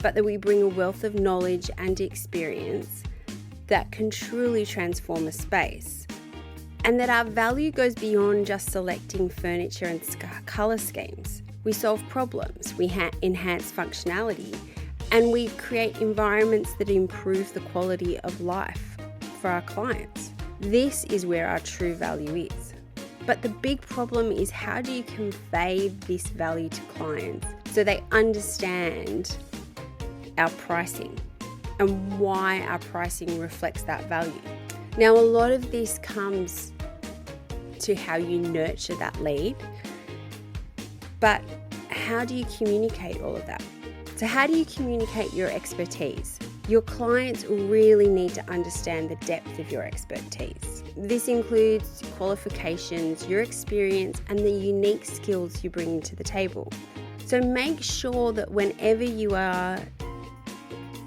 but that we bring a wealth of knowledge and experience that can truly transform a space. And that our value goes beyond just selecting furniture and colour schemes. We solve problems, we enhance functionality, and we create environments that improve the quality of life for our clients. This is where our true value is. But the big problem is, how do you convey this value to clients so they understand our pricing and why our pricing reflects that value? Now, a lot of this comes to how you nurture that lead, but how do you communicate all of that? So how do you communicate your expertise? Your clients really need to understand the depth of your expertise. This includes qualifications, your experience, and the unique skills you bring to the table. So make sure that whenever you are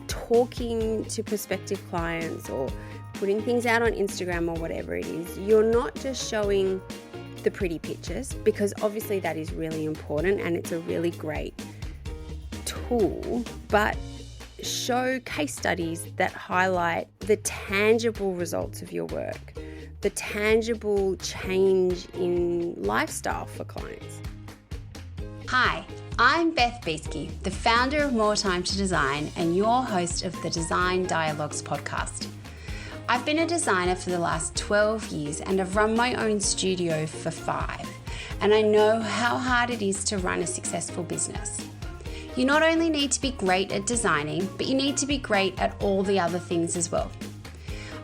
talking to prospective clients or putting things out on Instagram or whatever it is, you're not just showing the pretty pictures, because obviously that is really important and it's a really great tool, but show case studies that highlight the tangible results of your work, the tangible change in lifestyle for clients. Hi, I'm Beth Beesky, the founder of More Time to Design and your host of the Design Dialogues podcast. I've been a designer for the last 12 years and I've run my own studio for 5, and I know how hard it is to run a successful business. You not only need to be great at designing, but you need to be great at all the other things as well.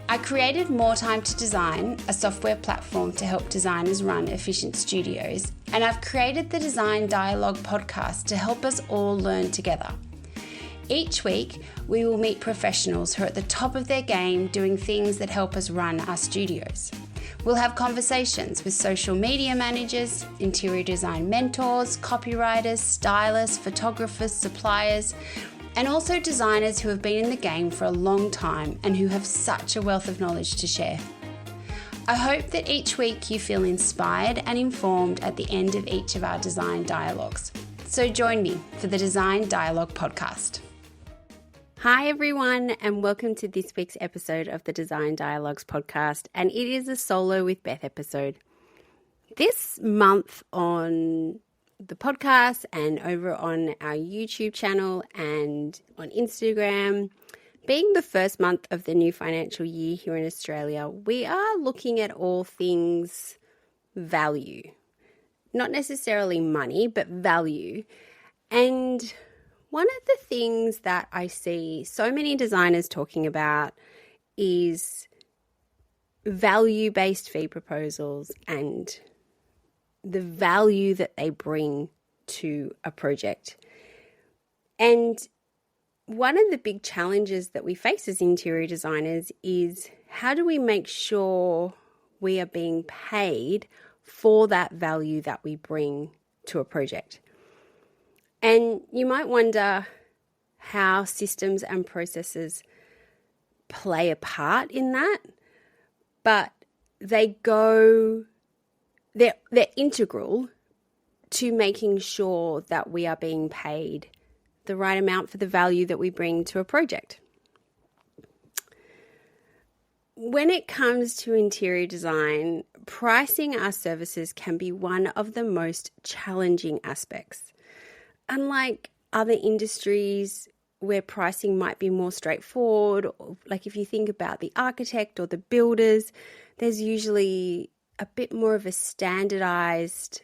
I created More Time to Design, a software platform to help designers run efficient studios, and I've created the Design Dialogue podcast to help us all learn together. Each week, we will meet professionals who are at the top of their game doing things that help us run our studios. We'll have conversations with social media managers, interior design mentors, copywriters, stylists, photographers, suppliers, and also designers who have been in the game for a long time and who have such a wealth of knowledge to share. I hope that each week you feel inspired and informed at the end of each of our design dialogues. So join me for the Design Dialogue podcast. Hi everyone, and welcome to this week's episode of the Design Dialogues podcast, and it is a solo with Beth episode. This month on the podcast and over on our YouTube channel and on Instagram, being the first month of the new financial year here in Australia, we are looking at all things value. Not necessarily money, but value. And one of the things that I see so many designers talking about is value-based fee proposals and the value that they bring to a project. And one of the big challenges that we face as interior designers is, how do we make sure we are being paid for that value that we bring to a project? And you might wonder how systems and processes play a part in that, but they're integral to making sure that we are being paid the right amount for the value that we bring to a project. When it comes to interior design, pricing our services can be one of the most challenging aspects. Unlike other industries where pricing might be more straightforward, like if you think about the architect or the builders, there's usually a bit more of a standardized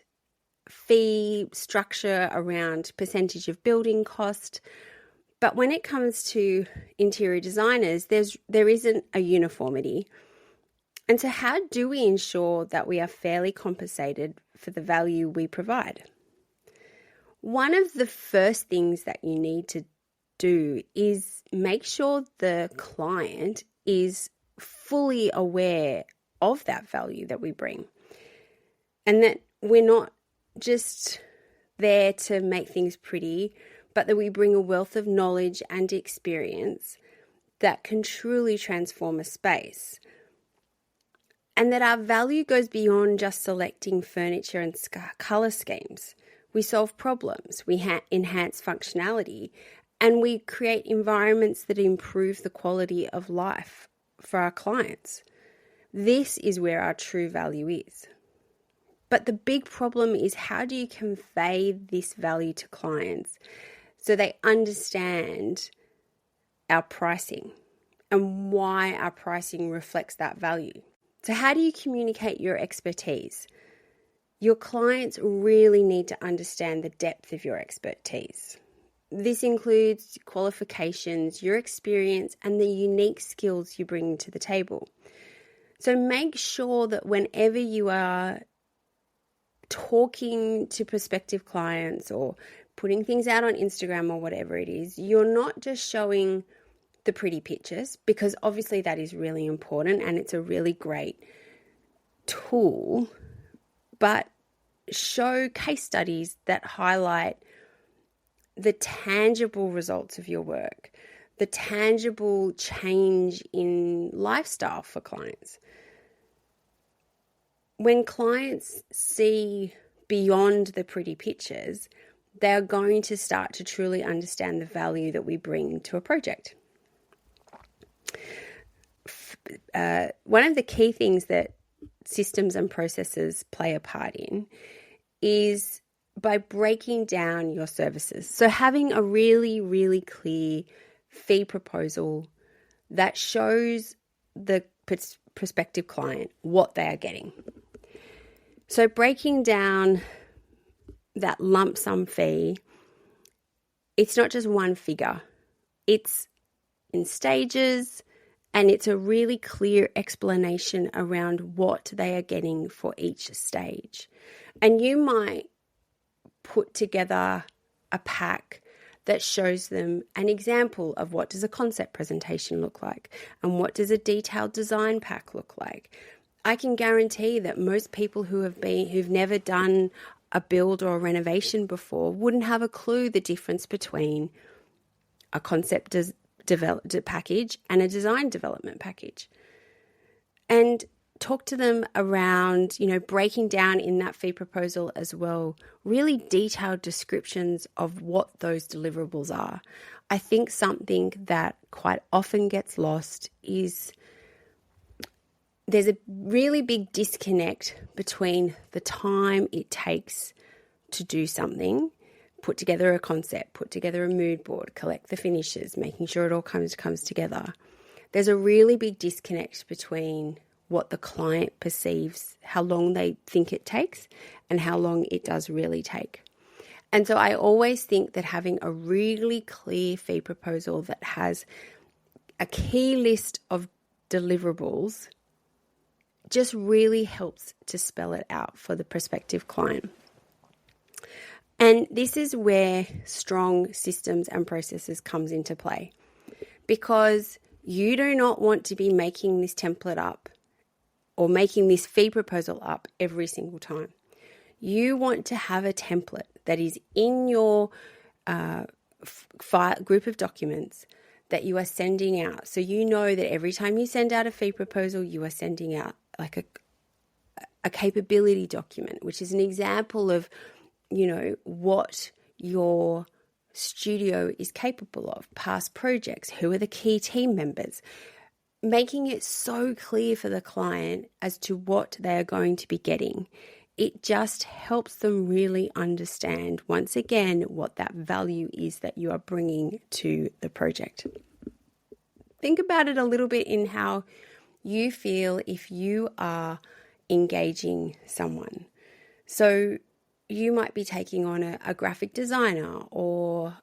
fee structure around percentage of building cost. But when it comes to interior designers, there isn't a uniformity. And so how do we ensure that we are fairly compensated for the value we provide? One of the first things that you need to do is make sure the client is fully aware of that value that we bring, and that we're not just there to make things pretty, but that we bring a wealth of knowledge and experience that can truly transform a space. And that our value goes beyond just selecting furniture and colour schemes. We solve problems, we enhance functionality, And we create environments that improve the quality of life for our clients. This is where our true value is. But the big problem is, how do you convey this value to clients so they understand our pricing and why our pricing reflects that value? So how do you communicate your expertise? Your clients really need to understand the depth of your expertise. This includes qualifications, your experience, and the unique skills you bring to the table. So make sure that whenever you are talking to prospective clients or putting things out on Instagram or whatever it is, you're not just showing the pretty pictures, because obviously that is really important and it's a really great tool, but show case studies that highlight the tangible results of your work, the tangible change in lifestyle for clients. When clients see beyond the pretty pictures, they're going to start to truly understand the value that we bring to a project. One of the key things that systems and processes play a part in is by breaking down your services. So having a really, really clear fee proposal that shows the prospective client what they are getting. So breaking down that lump sum fee, it's not just one figure. It's in stages, and it's a really clear explanation around what they are getting for each stage. And you might put together a pack that shows them an example of what does a concept presentation look like and what does a detailed design pack look like. I can guarantee that most people who've never done a build or a renovation before wouldn't have a clue the difference between a concept package and a design development package. And talk to them around, breaking down in that fee proposal as well, really detailed descriptions of what those deliverables are. I think something that quite often gets lost is there's a really big disconnect between the time it takes to do something, put together a concept, put together a mood board, collect the finishes, making sure it all comes together. There's a really big disconnect between what the client perceives, how long they think it takes, and how long it does really take. And so I always think that having a really clear fee proposal that has a key list of deliverables just really helps to spell it out for the prospective client. And this is where strong systems and processes comes into play, because you do not want to be making this template up or making this fee proposal up every single time. You want to have a template that is in your group of documents that you are sending out. So you know that every time you send out a fee proposal, you are sending out like a capability document, which is an example of, what your studio is capable of, past projects, who are the key team members, making it so clear for the client as to what they are going to be getting. It just helps them really understand, once again, what that value is that you are bringing to the project. Think about it a little bit in how you feel if you are engaging someone. So you might be taking on a graphic designer or,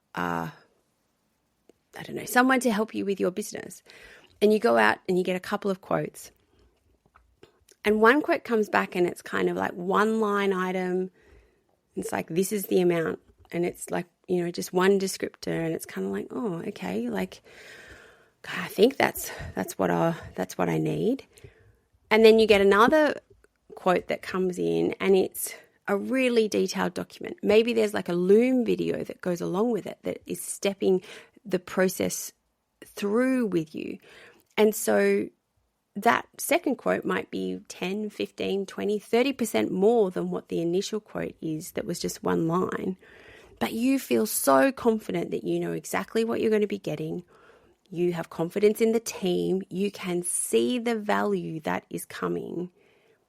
someone to help you with your business. And you go out and you get a couple of quotes. And one quote comes back and it's kind of like one line item. It's like, this is the amount. And it's like, just one descriptor. And it's kind of like, oh, okay. Like, I think that's what I need. And then you get another quote that comes in and it's a really detailed document. Maybe there's like a Loom video that goes along with it that is stepping the process through with you. And so that second quote might be 10, 15, 20, 30% more than what the initial quote is that was just one line. but you feel so confident that you know exactly what you're going to be getting. You have confidence in the team. You can see the value that is coming,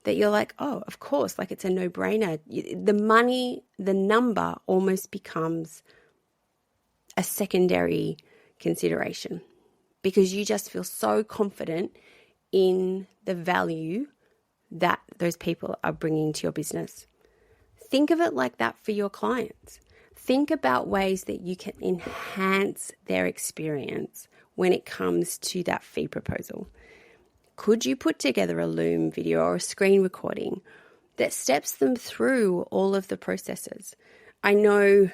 that you're like, oh, of course, like it's a no-brainer. The money, the number almost becomes a secondary consideration because you just feel so confident in the value that those people are bringing to your business. Think of it like that for your clients. Think about ways that you can enhance their experience when it comes to that fee proposal. Could you put together a Loom video or a screen recording that steps them through all of the processes? I know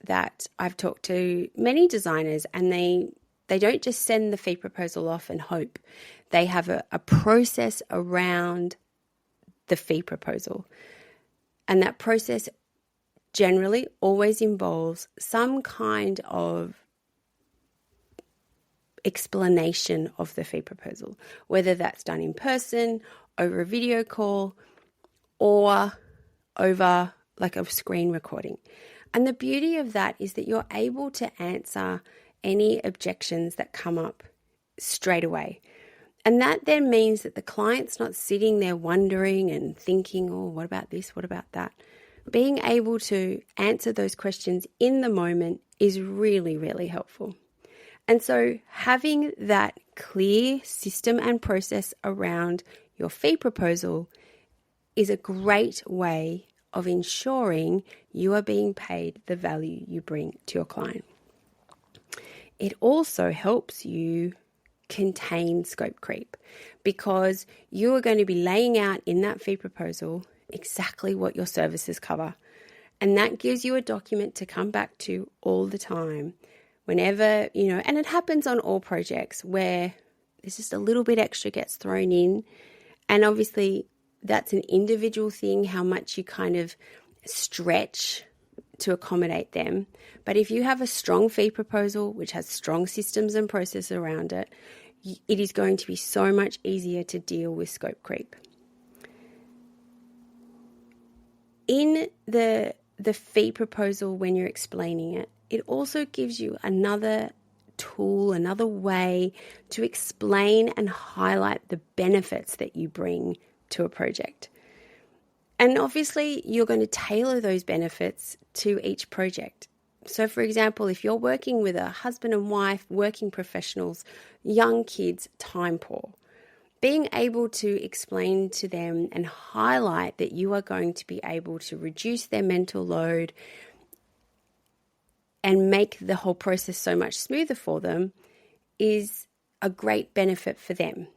that I've talked to many designers and they don't just send the fee proposal off and hope. They have a process around the fee proposal. And that process generally always involves some kind of explanation of the fee proposal, whether that's done in person, over a video call, or over like a screen recording. And the beauty of that is that you're able to answer any objections that come up straight away. And that then means that the client's not sitting there wondering and thinking, oh, what about this? What about that? Being able to answer those questions in the moment is really, really helpful. And so having that clear system and process around your fee proposal is a great way of ensuring you are being paid the value you bring to your client. It also helps you contain scope creep because you are going to be laying out in that fee proposal exactly what your services cover. And that gives you a document to come back to all the time. Whenever, and it happens on all projects where there's just a little bit extra gets thrown in. And obviously that's an individual thing, how much you kind of stretch to accommodate them. But if you have a strong fee proposal, which has strong systems and process around it, it is going to be so much easier to deal with scope creep. In the fee proposal, when you're explaining it, it also gives you another tool, another way to explain and highlight the benefits that you bring to a project. And obviously, you're going to tailor those benefits to each project. So, for example, if you're working with a husband and wife, working professionals, young kids, time poor, being able to explain to them and highlight that you are going to be able to reduce their mental load and make the whole process so much smoother for them is a great benefit for them.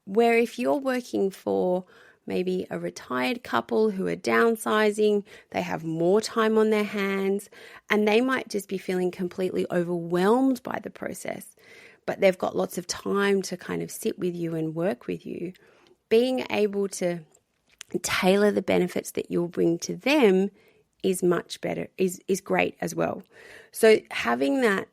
Where if you're working for maybe a retired couple who are downsizing, they have more time on their hands, and they might just be feeling completely overwhelmed by the process, but they've got lots of time to kind of sit with you and work with you. Being able to tailor the benefits that you'll bring to them is much better, is great as well. So having that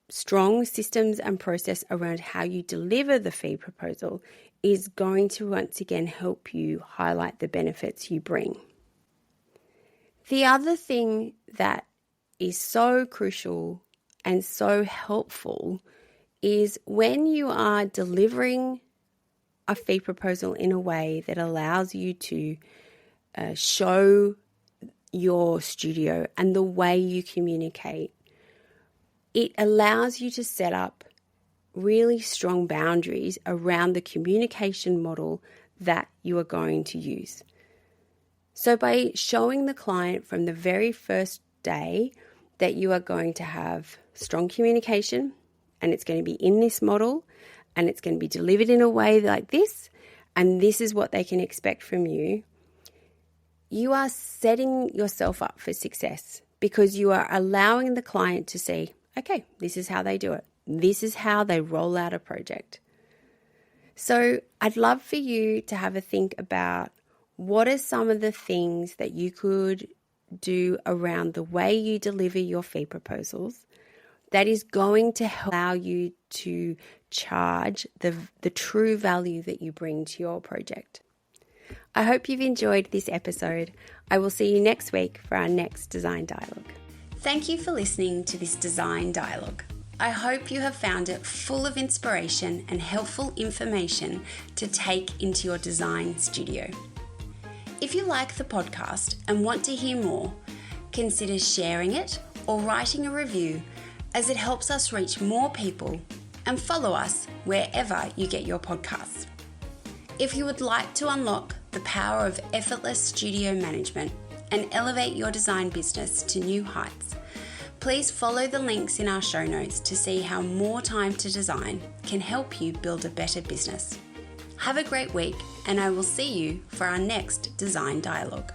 strong systems and process around how you deliver the fee proposal is going to once again help you highlight the benefits you bring. The other thing that is so crucial and so helpful is when you are delivering a fee proposal in a way that allows you to show your studio and the way you communicate, it allows you to set up really strong boundaries around the communication model that you are going to use. So by showing the client from the very first day that you are going to have strong communication and it's going to be in this model and it's going to be delivered in a way like this, and this is what they can expect from you, you are setting yourself up for success because you are allowing the client to see, okay, this is how they do it. This is how they roll out a project. So I'd love for you to have a think about what are some of the things that you could do around the way you deliver your fee proposals that is going to allow you to charge the true value that you bring to your project. I hope you've enjoyed this episode. I will see you next week for our next Design Dialogue. Thank you for listening to this Design Dialogue. I hope you have found it full of inspiration and helpful information to take into your design studio. If you like the podcast and want to hear more, consider sharing it or writing a review, as it helps us reach more people, and follow us wherever you get your podcasts. If you would like to unlock the power of effortless studio management and elevate your design business to new heights, please follow the links in our show notes to see how more time to design can help you build a better business. Have a great week, and I will see you for our next Design Dialogue.